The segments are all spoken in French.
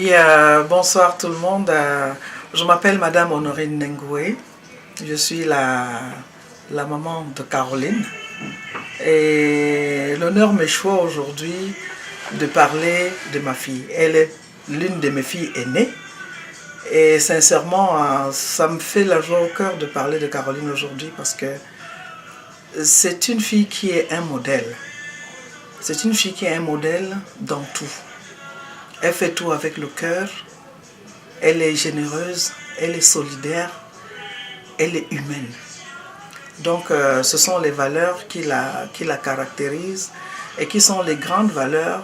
Oui, bonsoir tout le monde. Je m'appelle Madame Honorine Nengoué. Je suis la maman de Caroline. Et l'honneur m'échoit aujourd'hui de parler de ma fille. Elle est l'une de mes filles aînées. Et sincèrement, ça me fait la joie au cœur de parler de Caroline aujourd'hui parce que c'est une fille qui est un modèle. C'est une fille qui est un modèle dans tout. Elle fait tout avec le cœur. Elle est généreuse, elle est solidaire, elle est humaine. Donc ce sont les valeurs qui la caractérisent et qui sont les grandes valeurs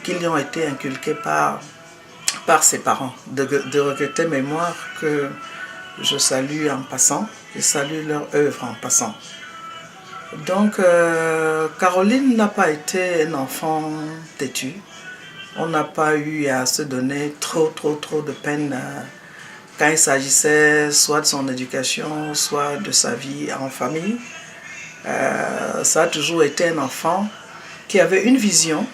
qui lui ont été inculquées par ses parents. De regretter mémoire que je salue en passant, je salue leur œuvre en passant. Donc Caroline n'a pas été un enfant têtu. On n'a pas eu à se donner trop de peine quand il s'agissait soit de son éducation, soit de sa vie en famille. Ça a toujours été un enfant qui avait une vision.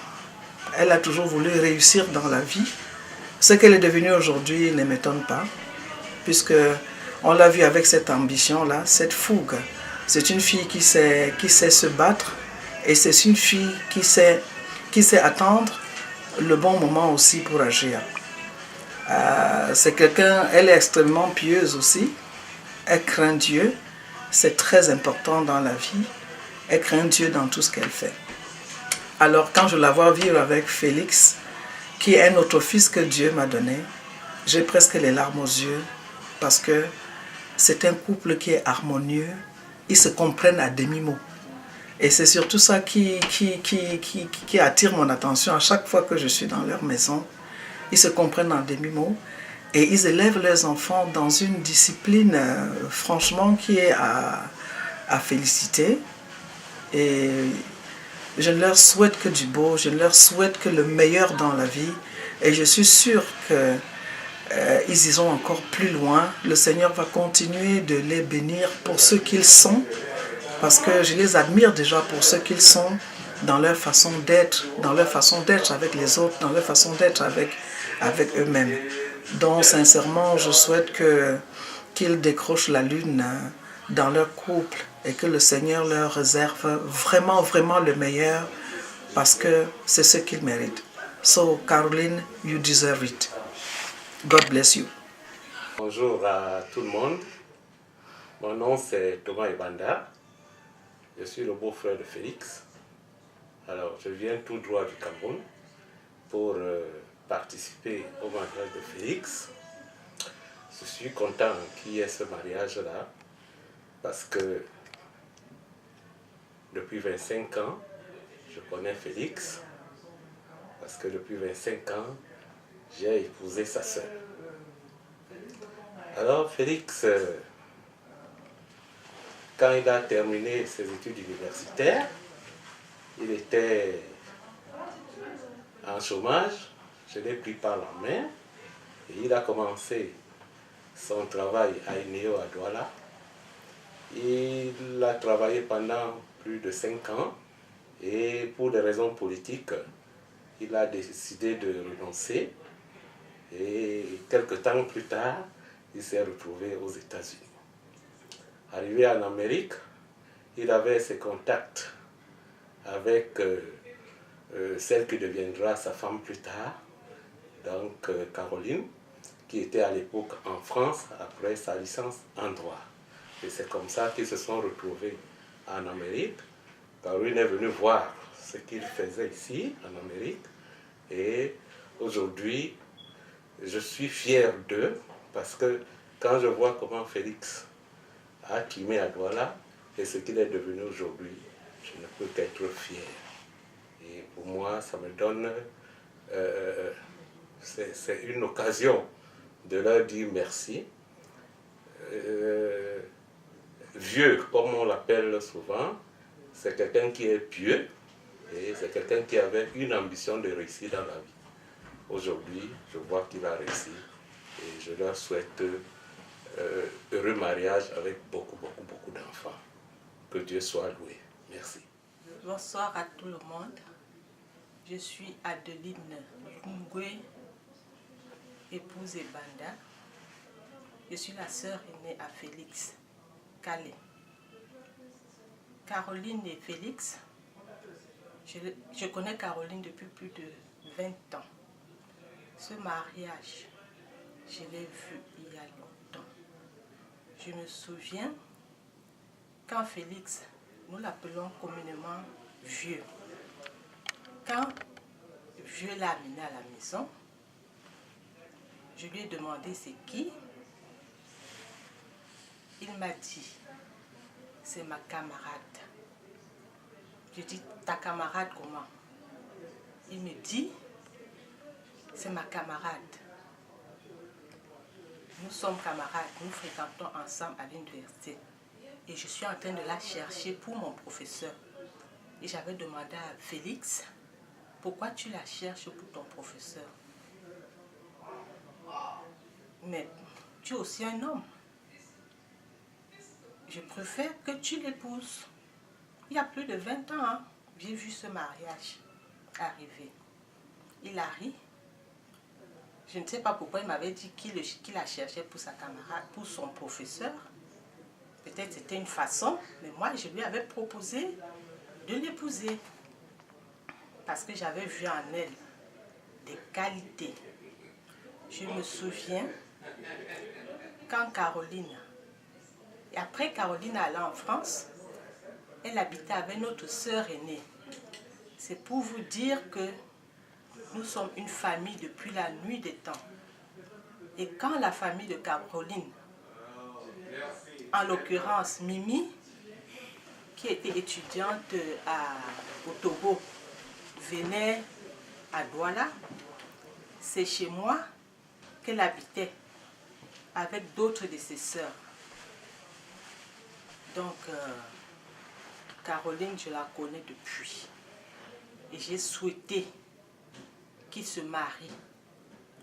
Elle a toujours voulu réussir dans la vie. Ce qu'elle est devenue aujourd'hui ne m'étonne pas, puisque on l'a vu avec cette ambition-là, cette fougue. C'est une fille qui sait se battre et c'est une fille qui sait attendre le bon moment aussi pour agir. C'est quelqu'un, elle est extrêmement pieuse aussi, elle craint Dieu, c'est très important dans la vie, elle craint Dieu dans tout ce qu'elle fait. Alors quand je la vois vivre avec Félix, qui est un autre fils que Dieu m'a donné, j'ai presque les larmes aux yeux parce que c'est un couple qui est harmonieux, ils se comprennent à demi-mot. Et c'est surtout ça qui attire mon attention à chaque fois que je suis dans leur maison. Ils se comprennent en demi-mot et ils élèvent leurs enfants dans une discipline franchement qui est à féliciter. Et je ne leur souhaite que du beau, je ne leur souhaite que le meilleur dans la vie. Et je suis sûre qu'ils iront encore plus loin. Le Seigneur va continuer de les bénir pour ce qu'ils sont. Parce que je les admire déjà pour ce qu'ils sont dans leur façon d'être, avec les autres, dans leur façon d'être avec eux-mêmes. Donc sincèrement, je souhaite qu'ils décrochent la lune dans leur couple et que le Seigneur leur réserve vraiment le meilleur parce que c'est ce qu'ils méritent. So Caroline, you deserve it. God bless you. Bonjour à tout le monde. Mon nom c'est Thomas Ebanda. Je suis le beau-frère de Félix. Alors, je viens tout droit du Cameroun pour participer au mariage de Félix. Je suis content qu'il y ait ce mariage-là parce que depuis 25 ans, je connais Félix. Parce que depuis 25 ans, j'ai épousé sa sœur. Alors, Félix... quand il a terminé ses études universitaires, il était en chômage, je l'ai pris par la main et il a commencé son travail à INEO à Douala. Il a travaillé pendant plus de 5 ans et pour des raisons politiques, il a décidé de renoncer et quelques temps plus tard, il s'est retrouvé aux États-Unis. Arrivé en Amérique, il avait ses contacts avec celle qui deviendra sa femme plus tard, donc Caroline, qui était à l'époque en France après sa licence en droit. Et c'est comme ça qu'ils se sont retrouvés en Amérique. Caroline est venue voir ce qu'il faisait ici, en Amérique. Et aujourd'hui, je suis fier d'eux parce que quand je vois comment Félix a timé à Douala et ce qu'il est devenu aujourd'hui, je ne peux qu'être fier. Et pour moi, ça me donne... c'est une occasion de leur dire merci. Vieux, comme on l'appelle souvent, c'est quelqu'un qui est pieux et c'est quelqu'un qui avait une ambition de réussir dans la vie. Aujourd'hui, je vois qu'il a réussi et je leur souhaite heureux mariage avec beaucoup d'enfants. Que Dieu soit loué. Merci. Bonsoir à tout le monde. Je suis Adeline Rungwe. épouse Ebanda. Je suis la sœur aînée à Félix Calais. Caroline et Félix, je connais Caroline depuis plus de 20 ans. Ce mariage, je l'ai vu il y a longtemps. Je me souviens quand Félix, nous l'appelons communément Vieux. Quand Vieux l'a amené à la maison, je lui ai demandé c'est qui. Il m'a dit, c'est ma camarade. Je dis, ta camarade comment? Il me dit, c'est ma camarade. Nous sommes camarades, nous fréquentons ensemble à l'université. Et je suis en train de la chercher pour mon professeur. Et j'avais demandé à Félix, pourquoi tu la cherches pour ton professeur? Mais tu es aussi un homme. Je préfère que tu l'épouses. Il y a plus de 20 ans, hein, j'ai vu ce mariage arriver. Il arrive. Je ne sais pas pourquoi il m'avait dit qu'il la cherchait pour sa camarade, pour son professeur. Peut-être c'était une façon, mais moi je lui avais proposé de l'épouser. Parce que j'avais vu en elle des qualités. Je me souviens quand Caroline, et après Caroline allait en France, elle habitait avec notre sœur aînée. C'est pour vous dire que nous sommes une famille depuis la nuit des temps. Et quand la famille de Caroline, en l'occurrence Mimi, qui était étudiante au Togo, venait à Douala, c'est chez moi qu'elle habitait avec d'autres de ses sœurs. Donc, Caroline, je la connais depuis. Et j'ai souhaité qu'il se marie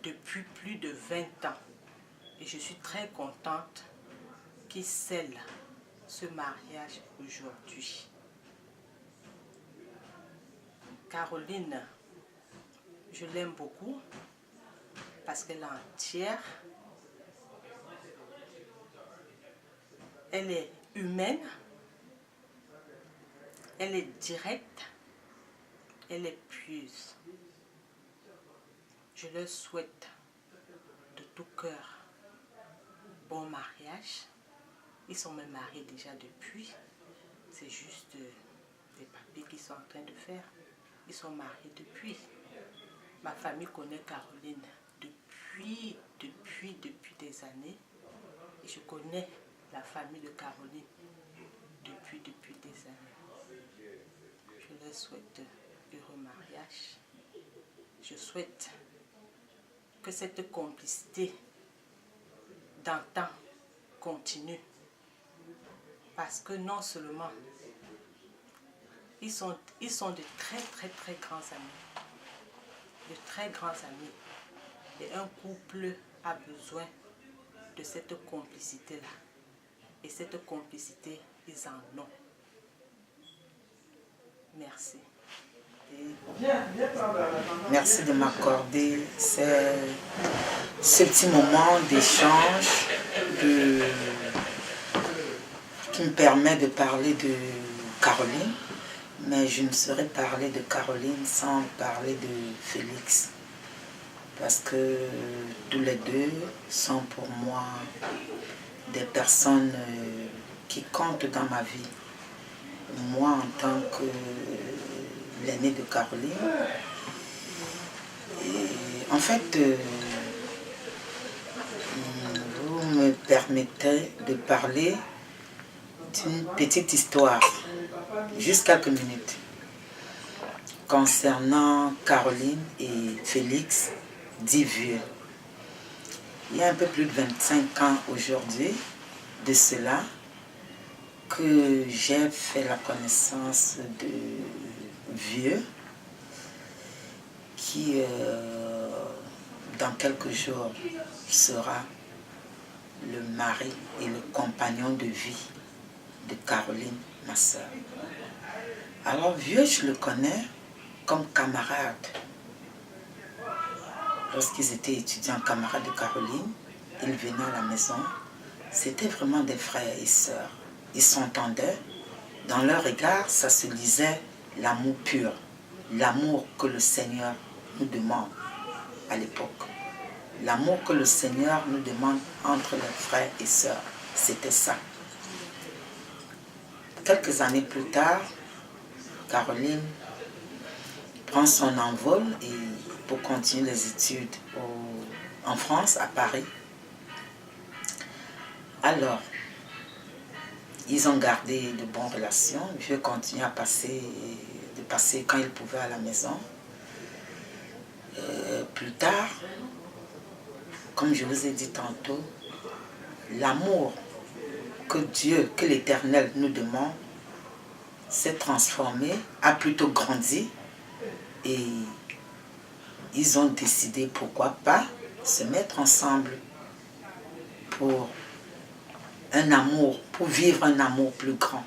depuis plus de 20 ans. Et je suis très contente qu'il scelle ce mariage aujourd'hui. Caroline, je l'aime beaucoup parce qu'elle est entière. Elle est humaine. Elle est directe. Elle est pieuse. Je leur souhaite de tout cœur bon mariage. Ils sont même mariés déjà depuis. C'est juste des papiers qu'ils sont en train de faire. Ils sont mariés depuis. Ma famille connaît Caroline depuis des années. Et je connais la famille de Caroline depuis des années. Je leur souhaite heureux mariage. Je souhaite que cette complicité d'antan continue. Parce que non seulement ils sont de très grands amis. De très grands amis. Et un couple a besoin de cette complicité-là. Et cette complicité, ils en ont. Merci. Merci de m'accorder ce petit moment d'échange qui me permet de parler de Caroline. Mais je ne saurais parler de Caroline sans parler de Félix. Parce que tous les deux sont pour moi des personnes qui comptent dans ma vie. Moi, en tant que l'aîné de Caroline, et en fait, vous me permettez de parler d'une petite histoire, juste quelques minutes, concernant Caroline et Félix, dit Vieux. Il y a un peu plus de 25 ans aujourd'hui de cela que j'ai fait la connaissance de Vieux qui dans quelques jours sera le mari et le compagnon de vie de Caroline, ma soeur. Alors Vieux, je le connais comme camarade. lorsqu'ils étaient étudiants, camarades de Caroline, ils venaient à la maison. C'était vraiment des frères et sœurs. Ils s'entendaient. Dans leur regard, ça se lisait l'amour pur, l'amour que le Seigneur nous demande à l'époque. L'amour que le Seigneur nous demande entre les frères et sœurs, c'était ça. Quelques années plus tard, Caroline prend son envol pour continuer les études en France, à Paris. Alors, ils ont gardé de bonnes relations. Je continue de passer quand ils pouvaient à la maison. Plus tard, comme je vous ai dit tantôt, l'amour que Dieu, que l'Éternel nous demande, s'est transformé, a plutôt grandi. Et ils ont décidé, pourquoi pas, se mettre ensemble pour un amour, pour vivre un amour plus grand.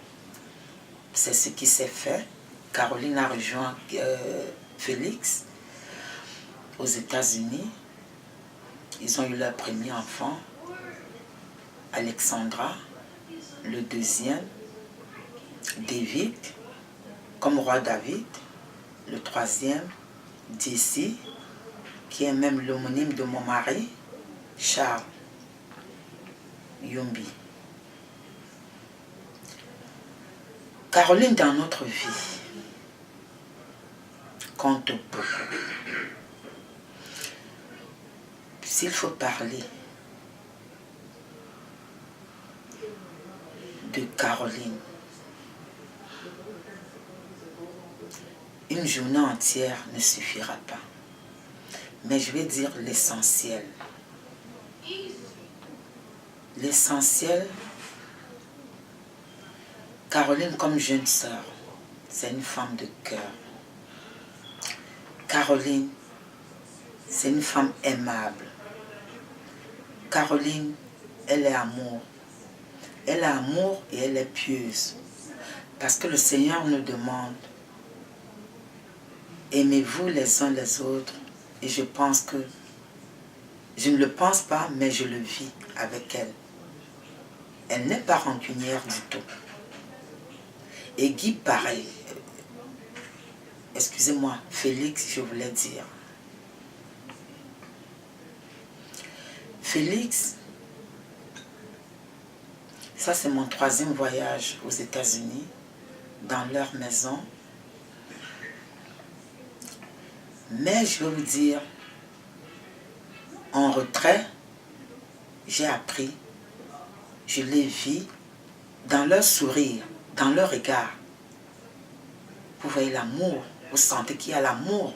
C'est ce qui s'est fait. Caroline a rejoint Félix aux États-Unis. Ils ont eu leur premier enfant, Alexandra, le deuxième, David, comme roi David, le troisième, Jesse, qui est même l'homonyme de mon mari, Charles Yumbi. Caroline, dans notre vie, compte beaucoup. S'il faut parler de Caroline, une journée entière ne suffira pas. Mais je vais dire l'essentiel. L'essentiel, Caroline comme jeune sœur, c'est une femme de cœur. Caroline, c'est une femme aimable. Caroline, elle est amour. Elle est amour et elle est pieuse. Parce que le Seigneur nous demande, aimez-vous les uns les autres. Et je pense que, je ne le pense pas, mais je le vis avec elle. Elle n'est pas rancunière du tout. Et Guy, pareil. Excusez-moi, Félix, je voulais dire. Félix, ça c'est mon troisième voyage aux États-Unis, dans leur maison. Mais je vais vous dire, en retrait, j'ai appris, je les vis dans leur sourire, dans leur regard. Vous voyez l'amour, vous sentez qu'il y a l'amour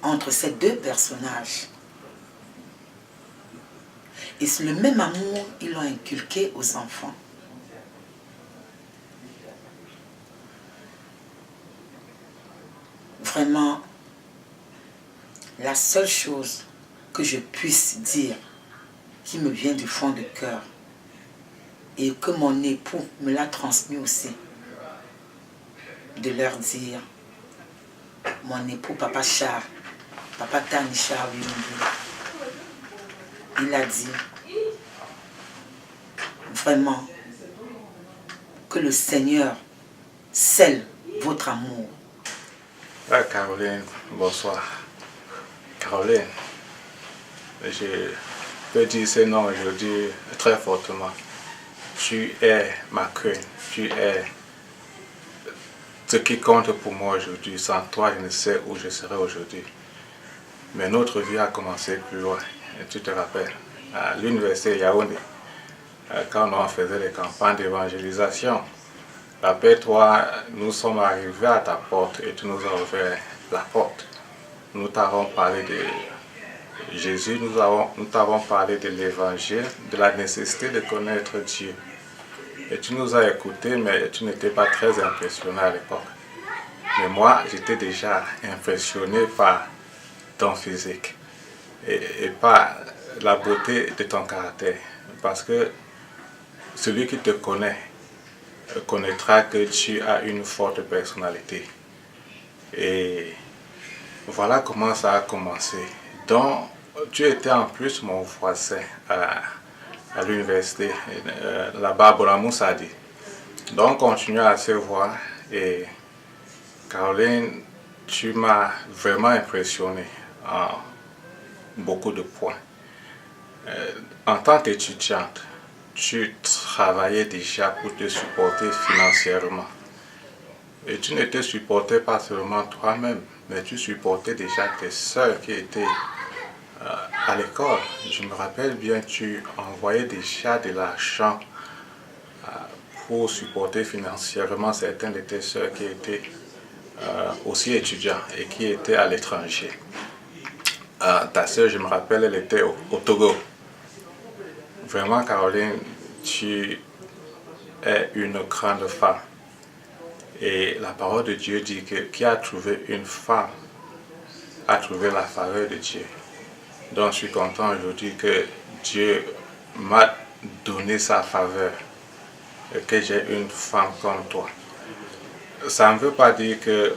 entre ces deux personnages. Et c'est le même amour, ils l'ont inculqué aux enfants. Vraiment, la seule chose que je puisse dire, qui me vient du fond du cœur, et que mon époux me l'a transmis aussi, de leur dire, mon époux, Papa Charles, Papa Tani Charles, il a dit, vraiment, que le Seigneur scelle votre amour. Caroline, bonsoir. Caroline, je peux dire ce nom aujourd'hui très fortement. Tu es ma queen, tu es ce qui compte pour moi aujourd'hui. Sans toi, je ne sais où je serais aujourd'hui. Mais notre vie a commencé plus loin. Et tu te rappelles, à l'université Yaoundé, quand on faisait les campagnes d'évangélisation, rappelle-toi, nous sommes arrivés à ta porte et tu nous as ouvert la porte. Nous t'avons parlé de Jésus, nous t'avons parlé de l'évangile, de la nécessité de connaître Dieu. Et tu nous as écoutés, mais tu n'étais pas très impressionné à l'époque. Mais moi, j'étais déjà impressionné par ton physique et par la beauté de ton caractère. Parce que celui qui te connaît connaîtra que tu as une forte personnalité. Et voilà comment ça a commencé. Donc, tu étais en plus mon voisin à l'université, là-bas à Bola-Moussadi. Donc, on continue à se voir et Caroline, tu m'as vraiment impressionné en beaucoup de points. En tant qu'étudiante, tu travaillais déjà pour te supporter financièrement. Et tu ne te supportais pas seulement toi-même, mais tu supportais déjà tes sœurs qui étaient à l'école. Je me rappelle bien, tu envoyais déjà de l'argent pour supporter financièrement certaines de tes sœurs qui étaient aussi étudiants et qui étaient à l'étranger. Ta sœur, je me rappelle, elle était au Togo. Vraiment, Caroline, tu es une grande femme. Et la parole de Dieu dit que qui a trouvé une femme a trouvé la faveur de Dieu. Donc, je suis content aujourd'hui que Dieu m'a donné sa faveur et que j'ai une femme comme toi. Ça ne veut pas dire que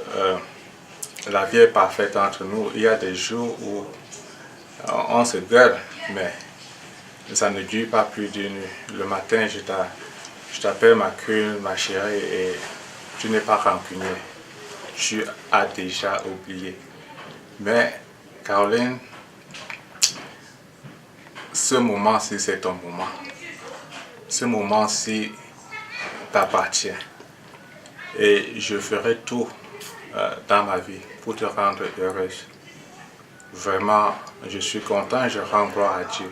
la vie est parfaite entre nous. Il y a des jours où on se gueule, mais ça ne dure pas plus d'une nuit. Le matin, je t'appelle ma queen, ma chérie, et tu n'es pas rancunier. Tu as déjà oublié. Mais, Caroline, ce moment-ci, c'est ton moment. Ce moment-ci t'appartient. Et je ferai tout dans ma vie pour te rendre heureuse. Vraiment, je suis content, je rends gloire à Dieu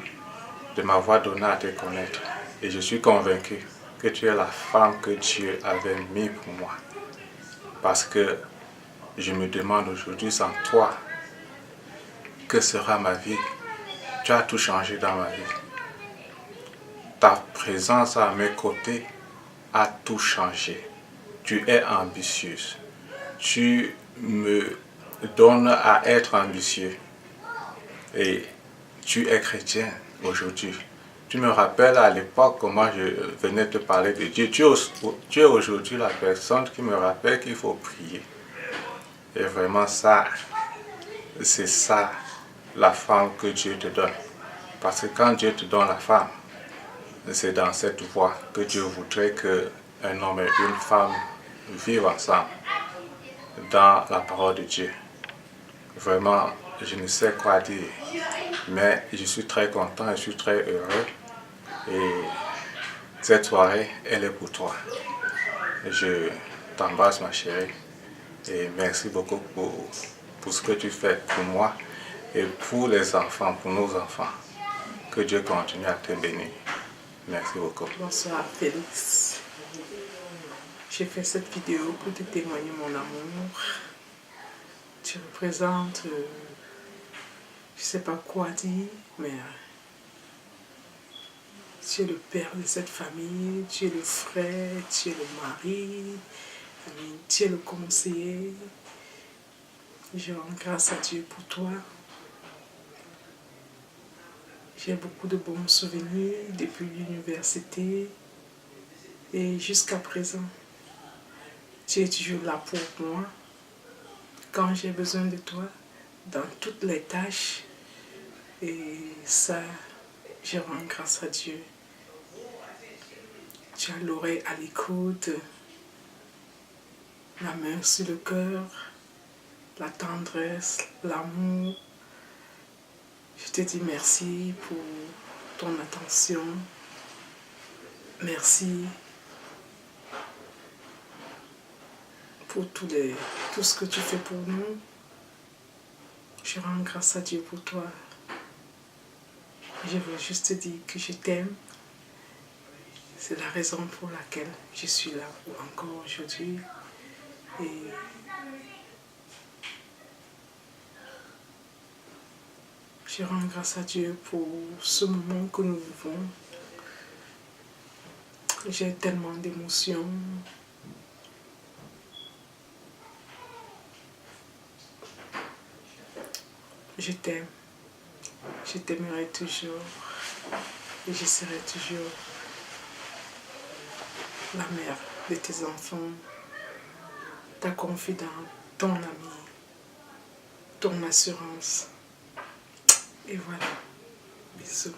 de m'avoir donné à te connaître. Et je suis convaincu que tu es la femme que Dieu avait mis pour moi. Parce que je me demande aujourd'hui, sans toi, que sera ma vie? Tu as tout changé dans ma vie. Ta présence à mes côtés a tout changé. Tu es ambitieuse. Tu me donnes à être ambitieux. Et tu es chrétienne aujourd'hui. Tu me rappelles à l'époque comment je venais te parler de Dieu. Tu es aujourd'hui la personne qui me rappelle qu'il faut prier. Et vraiment ça, c'est ça la femme que Dieu te donne. Parce que quand Dieu te donne la femme, c'est dans cette voie que Dieu voudrait qu'un homme et une femme vivent ensemble dans la parole de Dieu. Vraiment, je ne sais quoi dire, mais je suis très content, je suis très heureux. Et cette soirée, elle est pour toi. Je t'embrasse, ma chérie, et merci beaucoup pour ce que tu fais pour moi et pour les enfants, pour nos enfants. Que Dieu continue à te bénir. Merci beaucoup. Bonsoir Félix. J'ai fait cette vidéo pour te témoigner mon amour. Tu représentes, je ne sais pas quoi dire, mais tu es le père de cette famille, tu es le frère, tu es le mari, tu es le conseiller. Je rends grâce à Dieu pour toi. J'ai beaucoup de bons souvenirs depuis l'université et jusqu'à présent. Tu es toujours là pour moi quand j'ai besoin de toi dans toutes les tâches. Et ça, je rends grâce à Dieu. Tu as l'oreille à l'écoute, la main sur le cœur, la tendresse, l'amour. Je te dis merci pour ton attention. Merci pour tout ce que tu fais pour nous. Je rends grâce à Dieu pour toi. Je veux juste te dire que je t'aime. C'est la raison pour laquelle je suis là encore aujourd'hui. Et je rends grâce à Dieu pour ce moment que nous vivons. J'ai tellement d'émotions. Je t'aime. Je t'aimerai toujours. Et je serai toujours la mère de tes enfants, ta confidente, ton ami, ton assurance. Et voilà. Bisous.